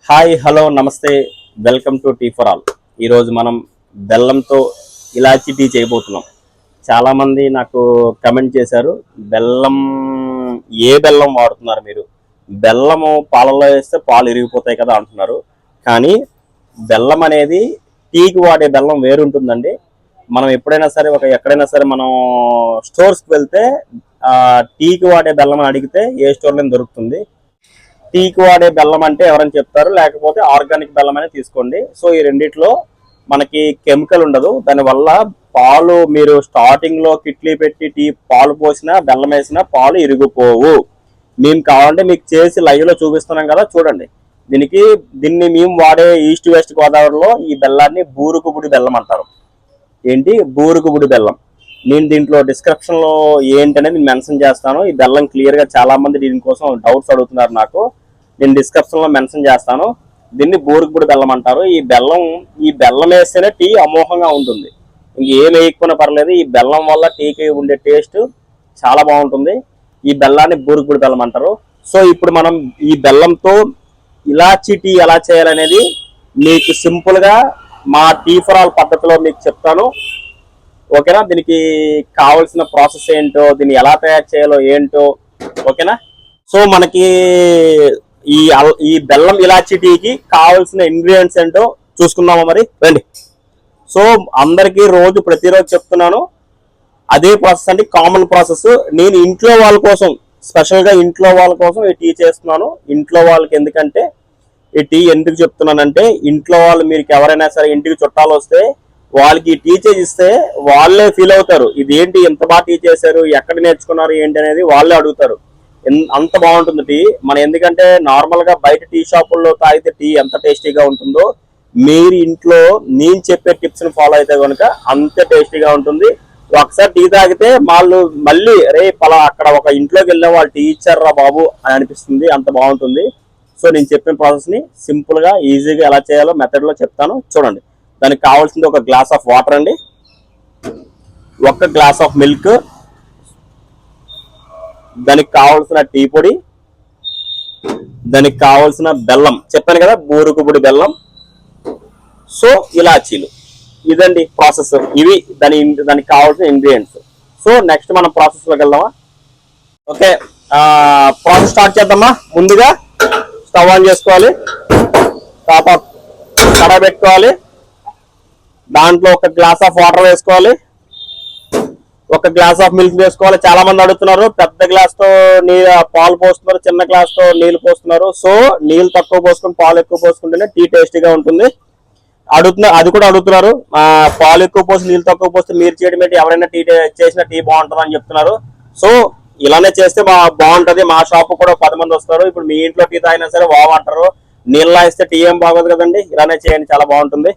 Hi hello నమస్తే welcome to tea for all. ఈరోజు మనం బెల్లంతో ఇలాచీ టీ చేయబోతున్నాం. చాలామంది నాకు కమెంట్ చేశారు, బెల్లం ఏ బెల్లం వాడుతున్నారు మీరు? బెల్లము పాలల్లో వేస్తే పాలు ఇరిగిపోతాయి కదా అంటున్నారు. కానీ బెల్లం అనేది టీకి వాడే బెల్లం వేరుంటుందండి. మనం ఎప్పుడైనా సరే ఎక్కడైనా సరే మనం స్టోర్స్కి వెళ్తే టీకి వాడే బెల్లం అడిగితే ఏ స్టోర్లో దొరుకుతుంది. టీకి వాడే బెల్లం అంటే ఎవరైనా చెప్తారు, లేకపోతే ఆర్గానిక్ బెల్లం అనేది తీసుకోండి. సో ఈ రెండిట్లో మనకి కెమికల్ ఉండదు. దానివల్ల పాలు మీరు స్టార్టింగ్ లో కిట్లీ పెట్టి టీ పాలు పోసినా బెల్లం వేసినా పాలు ఇరిగిపోవు. మేము కావాలంటే మీకు చేసి లైవ్ లో చూపిస్తున్నాం కదా, చూడండి. దీన్ని మేము వాడే ఈస్ట్ వెస్ట్ గోదావరిలో ఈ బెల్లాన్ని బూరుకుబుడి బెల్లం అంటారు. ఏంటి బూరుకుబుడి బెల్లం? నేను దీంట్లో డిస్క్రిప్షన్ లో ఏంటనేది మెన్షన్ చేస్తాను. ఈ బెల్లం క్లియర్ గా చాలా మంది దీనికోసం డౌట్స్ అడుగుతున్నారు నాకు. నేను డిస్క్రిప్షన్ లో మెన్షన్ చేస్తాను. దీన్ని బూరుకుబుడి బెల్లం అంటారు. ఈ బెల్లం వేస్తేనే టీ అమోఘంగా ఉంటుంది. ఇంకేం వేయకపోయినా పర్లేదు. ఈ బెల్లం వల్ల టీకి ఉండే టేస్ట్ చాలా బాగుంటుంది. ఈ బెల్లాన్ని బూరుకుబుడి బెల్లం అంటారు. సో ఇప్పుడు మనం ఈ బెల్లంతో ఇలాచీ టీ ఎలా చేయాలనేది మీకు సింపుల్ గా మా టీ ఫర్ ఆల్ పద్ధతిలో మీకు చెప్తాను. ఓకేనా? దీనికి కావాల్సిన ప్రాసెస్ ఏంటో, దీన్ని ఎలా తయారు చేయాలో ఏంటో, ఓకేనా? సో మనకి ఈ బెల్లం ఇలాచీ టీకి కావాల్సిన ఇంగ్రీడియంట్స్ ఏంటో చూసుకుందామా మరి, రండి. సో అందరికీ ప్రతిరోజు చెప్తున్నాను, అదే ప్రాసెస్ అండి, కామన్ ప్రాసెస్. నేను ఇంట్లో వాళ్ళ కోసం, స్పెషల్ గా ఇంట్లో వాళ్ళ కోసం ఈ టీ చేస్తున్నాను. ఇంట్లో వాళ్ళకి ఎందుకంటే ఈ టీ ఎందుకు చెప్తున్నానంటే, ఇంట్లో వాళ్ళు మీరు ఎవరైనా సరే ఇంటికి చుట్టాలు వస్తే వాళ్ళకి టీ చేసిస్తే వాళ్ళే ఫీల్ అవుతారు, ఇదేంటి ఎంత బాగా టీ చేశారు, ఎక్కడ నేర్చుకున్నారు ఏంటి అనేది వాళ్ళే అడుగుతారు. అంత బాగుంటుంది టీ. ఎందుకంటే నార్మల్ గా బయట టీ షాపుల్లో తాగితే టీ ఎంత టేస్టీగా ఉంటుందో, మీరు ఇంట్లో నేను చెప్పే టిప్స్ ని ఫాలో అయితే కనుక అంతే టేస్టీగా ఉంటుంది. ఒకసారి టీ తాగితే వాళ్ళు మళ్ళీ అక్కడ ఒక ఇంట్లోకి వెళ్ళే వాళ్ళు టీ ఇచ్చారా బాబు అని అనిపిస్తుంది, అంత బాగుంటుంది. సో నేను చెప్పిన ప్రాసెస్ ని సింపుల్ గా ఈజీగా ఎలా చేయాలో మెథడ్ లో చెప్తాను, చూడండి. దానికి కావాల్సింది ఒక గ్లాస్ ఆఫ్ వాటర్ అండి, ఒక గ్లాస్ ఆఫ్ మిల్క్, దానికి కావాల్సిన టీ పొడి, దానికి కావాల్సిన బెల్లం చెప్పాను కదా, బూరుకుబుడి బెల్లం. సో ఇలాచీలు, ఇదండి ప్రాసెస్. ఇవి దానికి కావాల్సిన ఇంగ్రీడియంట్స్. సో నెక్స్ట్ మనం ప్రాసెస్ లోకి వెళ్దామా? ఓకే, ప్రాసెస్ స్టార్ట్ చేద్దామా. ముందుగా స్టవ్ ఆన్ చేసుకోవాలి, కడాయి పెట్టుకోవాలి, దాంట్లో ఒక గ్లాస్ ఆఫ్ వాటర్ వేసుకోవాలి, ఒక గ్లాస్ ఆఫ్ మిల్క్ వేసుకోవాలి. చాలా మంది అడుగుతున్నారు, పెద్ద గ్లాస్ తో పాలు పోస్తున్నారు, చిన్న గ్లాస్ తో నీళ్లు పోస్తున్నారు. సో నీళ్లు తక్కువ పోసుకుని పాలు ఎక్కువ పోసుకుంటేనే టీ టేస్టీగా ఉంటుంది. అది కూడా అడుగుతున్నారు, పాలు ఎక్కువ పోసి నీళ్ళు తక్కువ పోస్తే మీరు చేయడం ఏంటి, ఎవరైనా టీ చేసిన టీ బాగుంటుంది అని చెప్తున్నారు. సో ఇలానే చేస్తే బాగుంటది. మా షాప్ కూడా 10 మంది వస్తారు. ఇప్పుడు మీ ఇంట్లో టీ తాగినా సరే బాగుంటారు. నీళ్ళ ఇస్తే టీ ఏం బాగోదు కదండి. ఇలానే చేయండి, చాలా బాగుంటుంది.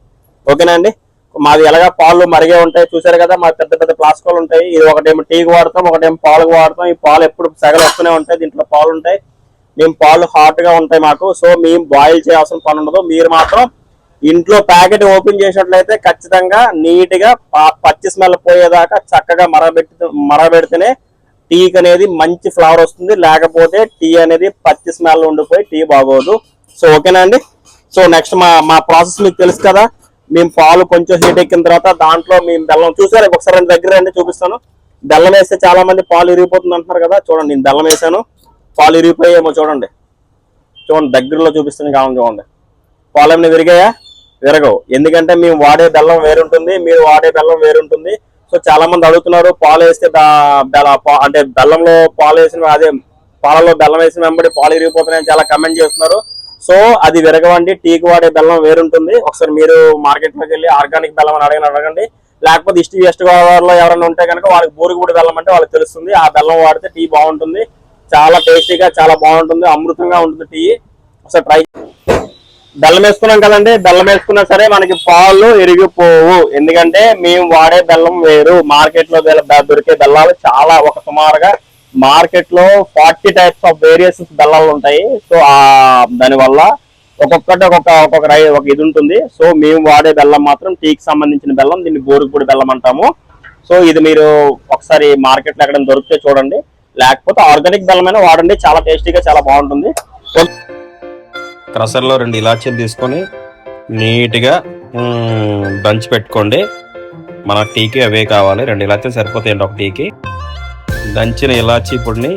ఓకేనా అండి? మాది ఎలాగా పాలు మరిగే ఉంటాయి, చూసారు కదా. మా పెద్ద పెద్ద ప్లాస్టిక్లు ఉంటాయి. ఇది ఒకటేమో టీకి వాడతాం, ఒకటేమో పాలకు వాడతాం. ఈ పాలు ఎప్పుడు సగలు వస్తూనే ఉంటాయి, దీంట్లో పాలు ఉంటాయి. మేము పాలు హాట్ గా ఉంటాయి మాకు. సో మేము బాయిల్ చేయాల్సిన పని ఉండదు. మీరు మాత్రం ఇంట్లో ప్యాకెట్ ఓపెన్ చేసినట్లయితే ఖచ్చితంగా నీట్ గా పచ్చి స్మెల్ పోయేదాకా చక్కగా మరగబెడితేనే టీకి అనేది మంచి ఫ్లేవర్ వస్తుంది. లేకపోతే టీ అనేది పచ్చి స్మెల్ ఉండిపోయి టీ బాగోదు. సో ఓకేనా అండి? సో నెక్స్ట్ మా ప్రాసెస్ మీకు తెలుసు కదా. మేము పాలు కొంచెం హీట్ ఎక్కిన తర్వాత దాంట్లో మేము బెల్లం, చూసారు ఒకసారి దగ్గర రండి చూపిస్తాను. బెల్లం వేస్తే చాలా మంది పాలు ఇరిగిపోతుంది అంటున్నారు కదా, చూడండి. నేను బెల్లం వేసాను, పాలు ఇరిగిపోయేమో చూడండి. దగ్గరలో చూపిస్తాను, కావాలి చూడండి. పాలు ఏమైనా విరిగాయా? విరగవు. ఎందుకంటే మేము వాడే బెల్లం వేరుంటుంది, మీరు వాడే బెల్లం వేరుంటుంది. సో చాలా మంది అడుగుతున్నారు, పాలు వేస్తే అంటే బెల్లంలో పాలు వేసిన పాలలో బెల్లం వేసిన వెంబడి పాలు ఇరిగిపోతున్నాయని చాలా కమెంట్ చేస్తున్నారు. సో అది విరగవండి. టీకి వాడే బెల్లం వేరుంటుంది. ఒకసారి మీరు మార్కెట్ లోకి వెళ్ళి ఆర్గానిక్ బెల్లం అని అడగండి. లేకపోతే వెస్ట్ గోదావరిలో ఎవరైనా ఉంటే కనుక వాళ్ళకి బూరుగుబుడి బెల్లం అంటే వాళ్ళకి తెలుస్తుంది. ఆ బెల్లం వాడితే టీ బాగుంటుంది, చాలా టేస్టీగా చాలా బాగుంటుంది, అమృతంగా ఉంటుంది టీ. ఒకసారి ట్రై. బెల్లం వేసుకున్నాం కదండి, బెల్లం వేసుకున్నా సరే మనకి పాలు ఇరిగిపోవు. ఎందుకంటే మేము వాడే బెల్లం వేరు. మార్కెట్ లో దొరికే బెల్లాలు చాలా, సుమారుగా మార్కెట్ లో 40 టైప్స్ ఆఫ్ వేరియస్ బెల్లాలు ఉంటాయి. సో దానివల్ల ఒక్కొక్కటి ఒక ఇది ఉంటుంది. సో మేము వాడే బెల్లం మాత్రం టీకి సంబంధించిన బెల్లం, దీన్ని బూరుగుపొడి బెల్లం అంటాము. సో ఇది మీరు ఒకసారి మార్కెట్ లో ఎక్కడ దొరికితే చూడండి, లేకపోతే ఆర్గానిక్ బెల్లమైనా వాడండి, చాలా టేస్టీగా చాలా బాగుంటుంది. క్రషర్లో 2 ఇలాచీలు తీసుకొని నీట్గా దంచి పెట్టుకోండి. మన టీకి అవే కావాలి, 2 ఇలాచీలు సరిపోతాయండి ఒక టీకి. దంచిన ఇలాచీ పొడిని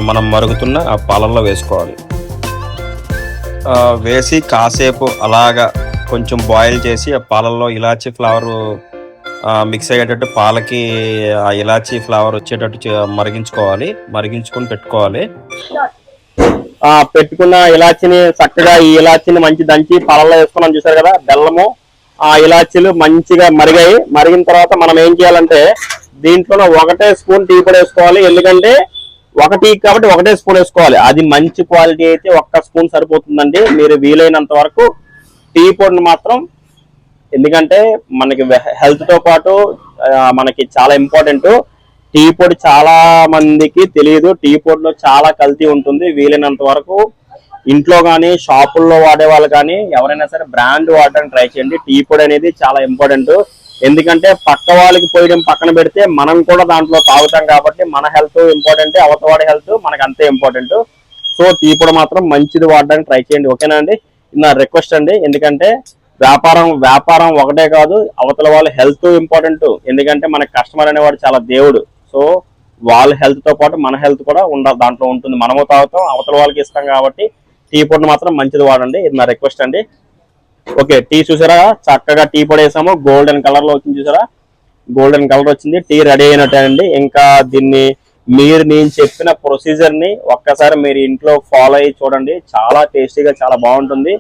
మనం మరుగుతున్న ఆ పాలల్లో వేసుకోవాలి. వేసి కాసేపు అలాగా కొంచెం బాయిల్ చేసి ఆ పాలల్లో ఇలాచీ ఫ్లేవర్ మిక్స్ అయ్యేటట్టు, పాలకి ఆ ఇలాచీ ఫ్లేవర్ వచ్చేటట్టు మరిగించుకొని పెట్టుకోవాలి. పెట్టుకున్న ఇలాచీని చక్కగా ఈ ఇలాచీని మంచి దంచి పాలల్లో వేసుకున్నాం చూసారు కదా. బెల్లము ఆ ఇలాచీలు మంచిగా మరిగిన తర్వాత మనం ఏం చేయాలంటే దీంట్లో 1 స్పూన్ టీ పొడి వేసుకోవాలి. ఎందుకంటే 1 టీ కాబట్టి 1 స్పూన్ వేసుకోవాలి. అది మంచి క్వాలిటీ అయితే 1 స్పూన్ సరిపోతుందండి. మీరు వీలైనంత వరకు టీ పొడిని మాత్రం, ఎందుకంటే మనకి హెల్త్ తో పాటు మనకి చాలా ఇంపార్టెంట్. టీ పొడి చాలా మందికి తెలియదు, టీ పొడిలో చాలా కల్తీ ఉంటుంది. వీలైనంత వరకు ఇంట్లో కానీ షాపుల్లో వాడే వాళ్ళు కానీ ఎవరైనా సరే బ్రాండ్ వాడడానికి ట్రై చేయండి. టీ పొడి అనేది చాలా ఇంపార్టెంట్. ఎందుకంటే పక్క వాళ్ళకి పోయడం పక్కన పెడితే మనం కూడా దాంట్లో తాగుతాం కాబట్టి మన హెల్త్ ఇంపార్టెంట్, అవతవాడి హెల్త్ మనకు అంతే ఇంపార్టెంట్. సో టీ పొడి మాత్రం మంచిది వాడడానికి ట్రై చేయండి. ఓకేనా అండి? నా రిక్వెస్ట్ అండి. ఎందుకంటే వ్యాపారం ఒకటే కాదు, అవతల వాళ్ళ హెల్త్ ఇంపార్టెంట్. ఎందుకంటే మన కస్టమర్ అనేవాడు చాలా దేవుడు. సో వాళ్ళ హెల్త్ తో పాటు మన హెల్త్ కూడా దాంట్లో ఉంటుంది. మనము తాగుతాం, అవతల వాళ్ళకి ఇస్తాం కాబట్టి టీ పొడిని మాత్రం మంచిది వాడండి. ఇది నా రిక్వెస్ట్ అండి. ఓకే, టీ చూసారా? చక్కగా టీ పొడి వేసాము, గోల్డెన్ కలర్ లో వచ్చింది చూసారా? గోల్డెన్ కలర్ వచ్చింది. టీ రెడీ అయినట్టే అండి. ఇంకా దీన్ని నేను చెప్పిన ప్రొసీజర్ ని ఒక్కసారి మీరు ఇంట్లో ఫాలో అయ్యి చూడండి. చాలా టేస్టీగా చాలా బాగుంటుంది.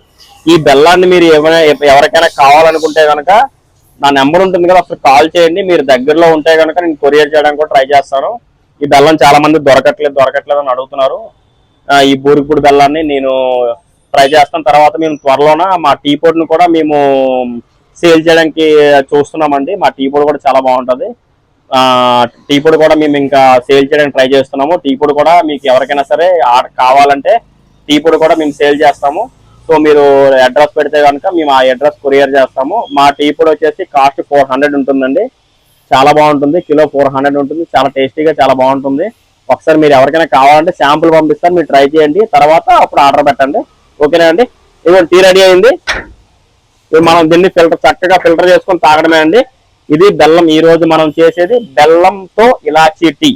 ఈ బెల్లాన్ని మీరు ఎవరికైనా కావాలనుకుంటే కనుక నా నెంబర్ ఉంటుంది కదా, అసలు కాల్ చేయండి. మీరు దగ్గరలో ఉంటే కనుక నేను కొరియర్ చేయడానికి కూడా ట్రై చేస్తాను. ఈ బెల్లం చాలా మంది దొరకట్లేదు అని అడుగుతున్నారు. ఈ బూరిపూడి బెల్లాన్ని నేను ట్రై చేస్తాను. తర్వాత మేము త్వరలోన మా టీ పొడిని కూడా మేము సేల్ చేయడానికి చూస్తున్నామండి. మా టీ పొడి కూడా చాలా బాగుంటుంది. టీ పొడి కూడా మేము ఇంకా సేల్ చేయడానికి ట్రై చేస్తున్నాము. టీ పొడి కూడా మీకు ఎవరికైనా సరే కావాలంటే టీ పొడి కూడా మేము సేల్ చేస్తాము. సో మీరు అడ్రస్ పెడితే కనుక మేము ఆ అడ్రస్ కొరియర్ చేస్తాము. మా టీ పొడి వచ్చేసి కాస్ట్ 400 ఉంటుందండి. చాలా బాగుంటుంది. కిలో 400 ఉంటుంది. చాలా టేస్టీగా చాలా బాగుంటుంది. ఒకసారి మీరు ఎవరికైనా కావాలంటే శాంపుల్ పంపిస్తాను, మీరు ట్రై చేయండి. తర్వాత అప్పుడు ఆర్డర్ పెట్టండి. ఓకేనా అండి? ఇదిగోండి టీ రెడీ అయింది. మనం దీన్ని చక్కగా ఫిల్టర్ చేసుకొని తాగడమే అండి. ఇది బెల్లం. ఈ రోజు మనం చేసేది బెల్లంతో ఇలాచీ టీ.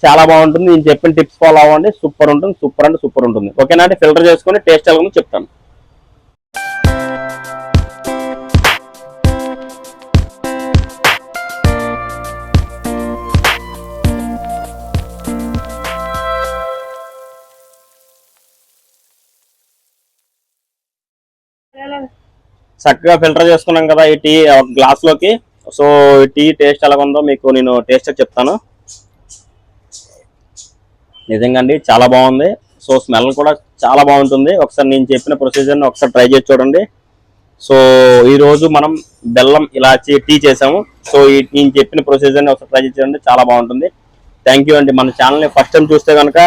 చాలా బాగుంటుంది. నేను చెప్పిన టిప్స్ ఫాలో అవ్వండి. సూపర్ ఉంటుంది. సూపర్ అంటే సూపర్ ఉంటుంది. ఓకేనా అండి? ఫిల్టర్ చేసుకొని టేస్ట్ ఎలా ఉందో చెప్తాను. చక్కగా ఫిల్టర్ చేసుకున్నాం కదా ఈ టీ గ్లాస్ లోకి. సో టీ టేస్ట్ ఎలా ఉందో మీకు నేను టేస్ట్ చెప్తాను. నిజంగా అండి చాలా బాగుంది. సో స్మెల్ కూడా చాలా బాగుంటుంది. ఒకసారి నేను చెప్పిన ప్రొసీజర్ని ఒకసారి ట్రై చేసి చూడండి. సో ఈ రోజు మనం బెల్లం ఇలాచీ టీ చేసాము. సో నేను చెప్పిన ప్రొసీజర్ని ఒకసారి ట్రై చేసి చూడండి, చాలా బాగుంటుంది. థ్యాంక్ యూ అండి. మన ఛానల్ని ఫస్ట్ టైం చూస్తే కనుక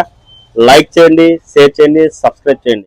లైక్ చేయండి, షేర్ చేయండి, సబ్స్క్రైబ్ చేయండి.